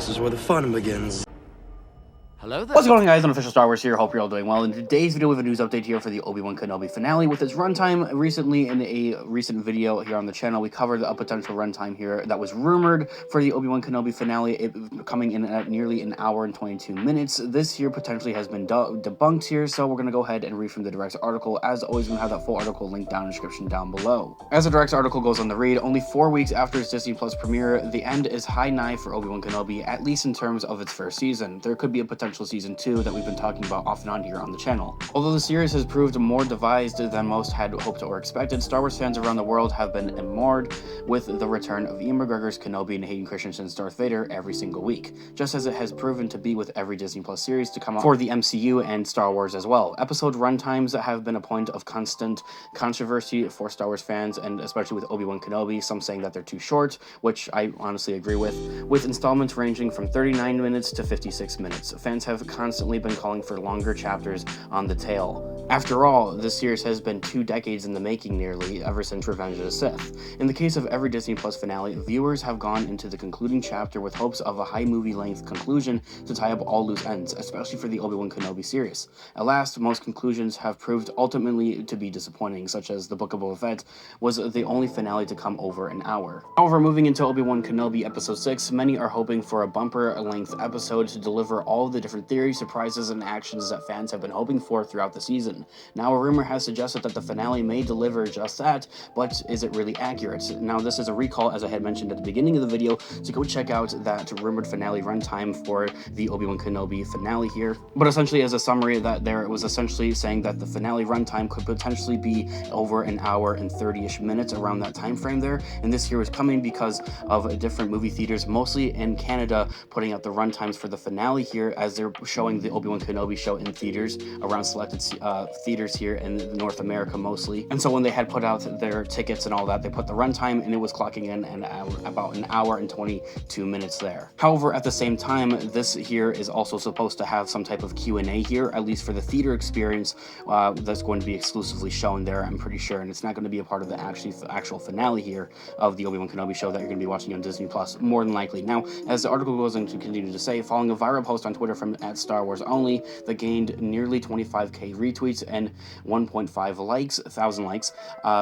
This is where the fun begins. Hello there. What's going on, guys? Unofficial Star Wars here. Hope you're all doing well. In today's video, we have a news update here for the Obi-Wan Kenobi finale. With its runtime, recently in a recent video here on the channel, we covered a potential runtime here that was rumored for the Obi-Wan Kenobi finale, it coming in at nearly an hour and 22 minutes. This here potentially has been debunked here, so we're going to go ahead and read from the Direct's article. As always, we're going to have that full article linked down in the description down below. As the Direct's article goes on the read, only 4 weeks after its Disney Plus premiere, the end is high nigh for Obi-Wan Kenobi, at least in terms of its first season. There could be a potential season 2 that we've been talking about off and on here on the channel. Although the series has proved more devised than most had hoped or expected, Star Wars fans around the world have been enamored with the return of Ian McGregor's Kenobi and Hayden Christensen's Darth Vader every single week, just as it has proven to be with every Disney Plus series to come out for the MCU and Star Wars as well. Episode runtimes have been a point of constant controversy for Star Wars fans, and especially with Obi-Wan Kenobi, some saying that they're too short, which I honestly agree with installments ranging from 39 minutes to 56 minutes. Fans have constantly been calling for longer chapters on the tail. After all, this series has been 2 decades in the making nearly, ever since Revenge of the Sith. In the case of every Disney Plus finale, viewers have gone into the concluding chapter with hopes of a high movie-length conclusion to tie up all loose ends, especially for the Obi-Wan Kenobi series. Alas, most conclusions have proved ultimately to be disappointing, such as The Book of Boba Fett was the only finale to come over an hour. However, moving into Obi-Wan Kenobi Episode 6, many are hoping for a bumper-length episode to deliver all the different theories, surprises, and actions that fans have been hoping for throughout the season. Now, a rumor has suggested that the finale may deliver just that, but is it really accurate? Now, this is a recall, as I had mentioned at the beginning of the video, so go check out that rumored finale runtime for the Obi-Wan Kenobi finale here. But essentially, as a summary, that there was essentially saying that the finale runtime could potentially be over an hour and 30-ish minutes around that time frame there, and this here is coming because of different movie theaters, mostly in Canada, putting out the runtimes for the finale here, as they're showing the Obi-Wan Kenobi show in theaters around selected theaters here in North America mostly. And so when they had put out their tickets and all that, they put the runtime and it was clocking in about an hour and 22 minutes there. However, at the same time, this here is also supposed to have some type of Q&A here, at least for the theater experience, that's going to be exclusively shown there, I'm pretty sure, and it's not going to be a part of the actual finale here of the Obi-Wan Kenobi show that you're going to be watching on Disney Plus, more than likely. Now, as the article goes on to continue to say, following a viral post on Twitter from @StarWarsOnly that gained nearly 25k retweets and 1,000 likes,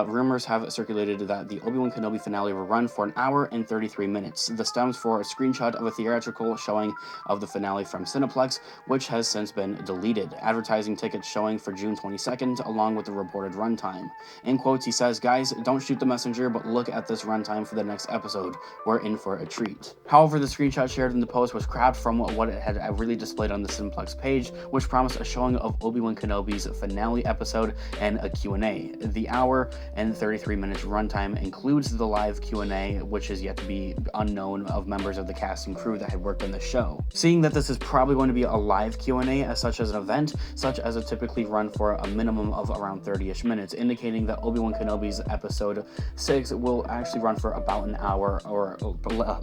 rumors have circulated that the Obi-Wan Kenobi finale will run for an hour and 33 minutes. This stems for a screenshot of a theatrical showing of the finale from Cineplex, which has since been deleted. Advertising tickets showing for June 22nd, along with the reported runtime. In quotes, he says, "Guys, don't shoot the messenger, but look at this runtime for the next episode. We're in for a treat." However, the screenshot shared in the post was cropped from what it had really displayed on the Cineplex page, which promised a showing of Obi-Wan Kenobi's finale episode and a Q&A. The hour and 33 minutes runtime includes the live Q&A, which is yet to be unknown, of members of the cast and crew that had worked on the show. Seeing that this is probably going to be a live Q&A as such as an event, such as it typically run for a minimum of around 30-ish minutes, indicating that Obi-Wan Kenobi's episode 6 will actually run for about an hour or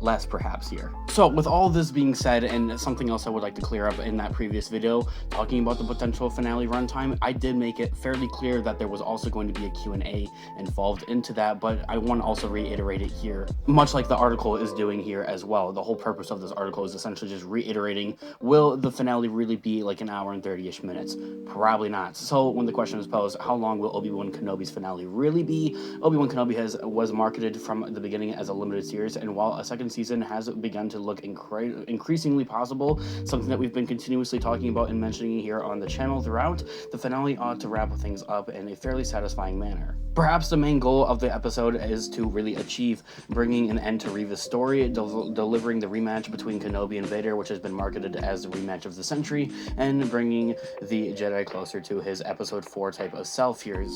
less perhaps here. So with all this being said, and something else I would like to clear up in that previous video, talking about the potential finale runtime, I did make it fairly clear that there was also going to be a Q&A involved into that, but I want to also reiterate it here, much like the article is doing here as well. The whole purpose of this article is essentially just reiterating, will the finale really be like an hour and 30-ish minutes? Probably not. So when the question is posed, how long will Obi-Wan Kenobi's finale really be? Obi-Wan Kenobi was marketed from the beginning as a limited series, and while a second season has begun to look increasingly possible, something that we've been continuously talking about and mentioning here on the channel throughout, the finale ought to wrap things up in a fairly satisfying manner. Perhaps the main goal of the episode is to really achieve bringing an end to Reva's story, delivering the rematch between Kenobi and Vader, which has been marketed as the rematch of the century, and bringing the Jedi closer to his episode 4 type of self here,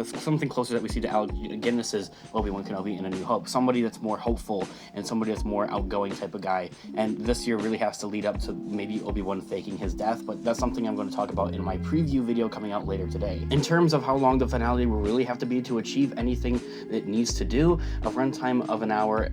something closer that we see to Alec Guinness's Obi-Wan Kenobi in A New Hope, somebody that's more hopeful and somebody that's more outgoing type of guy, and this year really has to lead up to maybe Obi-Wan faking his death, but that's something I'm going to talk about in my preview video coming coming out later today. In terms of how long the finale will really have to be to achieve anything it needs to do, a runtime of an hour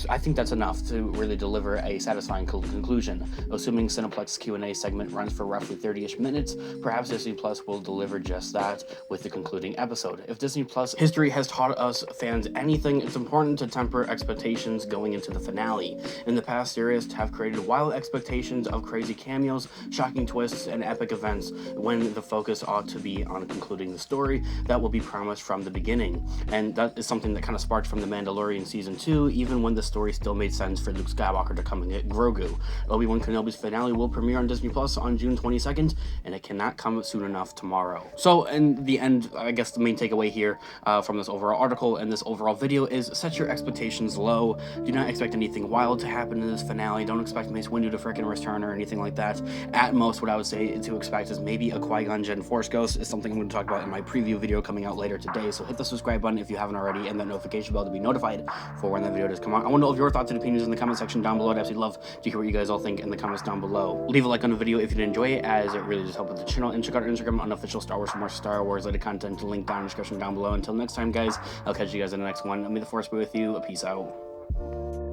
I think that's enough to really deliver a satisfying conclusion. Assuming Cineplex's Q&A segment runs for roughly 30-ish minutes, perhaps Disney Plus will deliver just that with the concluding episode. If Disney Plus history has taught us fans anything, it's important to temper expectations going into the finale. In the past, series have created wild expectations of crazy cameos, shocking twists, and epic events when the focus ought to be on concluding the story that will be promised from the beginning. And that is something that kind of sparked from The Mandalorian Season 2, even when the story still made sense for Luke Skywalker to come and get Grogu. Obi-Wan Kenobi's finale will premiere on Disney Plus on June 22nd, and it cannot come soon enough tomorrow. So in the end, I guess the main takeaway here from this overall article and this overall video is set your expectations low. Do not expect anything wild to happen in this finale. Don't expect Mace Windu to frickin' return or anything like that. At most, what I would say to expect is maybe a Qui-Gon Jinn Force Ghost is something I'm going to talk about in my preview video coming out later today. So hit the subscribe button if you haven't already, and that notification bell to be notified for when that video does come out. I want to know your thoughts and opinions in the comment section down below. I'd absolutely love to hear what you guys all think in the comments down below. Leave a like on the video if you did enjoy it, as it really does help with the channel. And check out our Instagram, Unofficial Star Wars, for more Star Wars related content. Link down in the description down below. Until next time, guys, I'll catch you guys in the next one. May the Force be with you. Peace out.